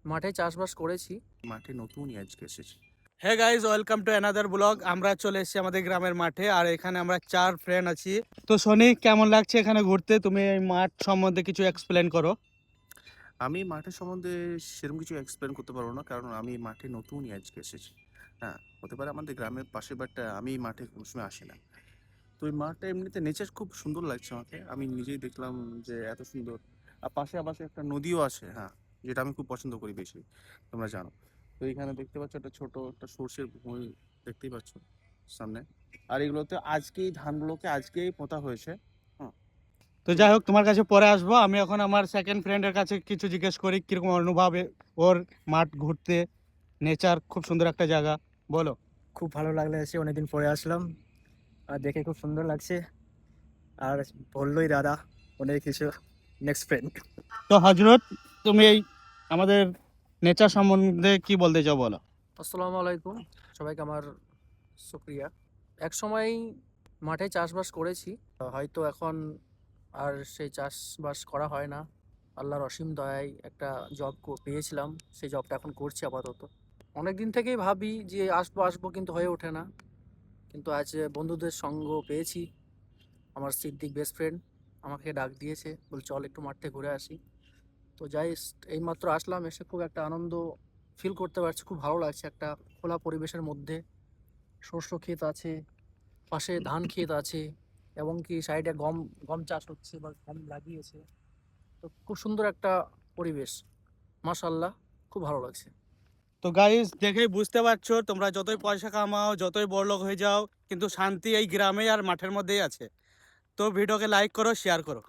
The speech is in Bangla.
মাঠে চাষবাস করেছি। মাঠে নতুনই আজকে এসেছি। Hey guys, welcome to another blog. আমরা চলে এসেছি আমাদের গ্রামের মাঠে, আর এখানে আমরা 4 ফ্রেন্ড আছি। তো শনি, কেমন লাগছে এখানে ঘুরতে? তুমি এই মাঠ সম্বন্ধে কিছু এক্সপ্লেন করো। আমি মাঠের সম্বন্ধে সেরকম কিছু এক্সপ্লেন করতে পারবো না, কারণ আমি মাঠে নতুনই আজকে এসেছি। হ্যাঁ, হতে পারে আমাদের গ্রামের পাশে, বাট আমি এই মাঠে কোনো সময় আসি না। তো এই মাঠটা এমনিতে নেচার খুব সুন্দর লাগছে আমাকে। আমি নিজেই দেখলাম যে এত সুন্দর। আর পাশে আবার একটা নদীও আছে, হ্যাঁ, যেটা আমি খুব পছন্দ করি বেশি, তোমরা জানো। তো এখানে দেখতে পাচ্ছ একটা ছোট একটা সর্ষের ভূমি, দেখতেই পাচ্ছ সামনে। আর এগুলোতে আজকেই ধানগুলোকে আজকেই পোঁতা হয়েছে। হ্যাঁ। তো যাই হোক, তোমার কাছে পরে আসবো। আমি এখন আমার সেকেন্ড ফ্রেন্ডের কাছে কিছু জিজ্ঞেস করি কিরকম অনুভব ওর মাঠ ঘুরতে। নেচার খুব সুন্দর একটা জায়গা, বলো। খুব ভালো লাগলো, এসে অনেকদিন পরে আসলাম আর দেখে খুব সুন্দর লাগছে। আর বললোই দাদা অনেক কিছু। Next friend. তো হজরত, তুমি এই আমাদের নেচার সম্বন্ধে কি বলতে চাও, বলো। আসসালামু আলাইকুম সবাইকে আমার শুকরিয়া। এক সময় মাঠে চাষবাস করেছি, হয়তো এখন আর সেই চাষবাস করা হয় না। আল্লাহর অসীম দয়ায় একটা জব পেয়েছিলাম, সেই জবটা এখন করছি আপাতত। অনেক দিন থেকেই ভাবি যে আসবো আসবো, কিন্তু হয়ে ওঠে না। কিন্তু আজ বন্ধুদের সঙ্গ পেয়েছি। আমার সিদ্দিক বেস্ট ফ্রেন্ড আমাকে ডাক দিয়েছে, বল চল একটু মাঠ থেকে ঘুরে আসি। তো যাই, এইমাত্র আসলাম, এসে খুব একটা আনন্দ ফিল করতে পারছি। খুব ভালো লাগছে একটা খোলা পরিবেশের মধ্যে। শস্য ক্ষেত আছে, পাশে ধান ক্ষেত আছে, এবং কি সাইডে গম গম চাষ হচ্ছে বা গম লাগিয়েছে। তো খুব সুন্দর একটা পরিবেশ, মাশাল্লাহ, খুব ভালো লাগছে। তো গাইস, দেখেই বুঝতে পারছো, তোমরা যতই পয়সা কামাও, যতই বড়লোক হয়ে যাও, কিন্তু শান্তি এই গ্রামে আর মাঠের মধ্যেই আছে। তো ভিডিওকে লাইক করো, শেয়ার করো।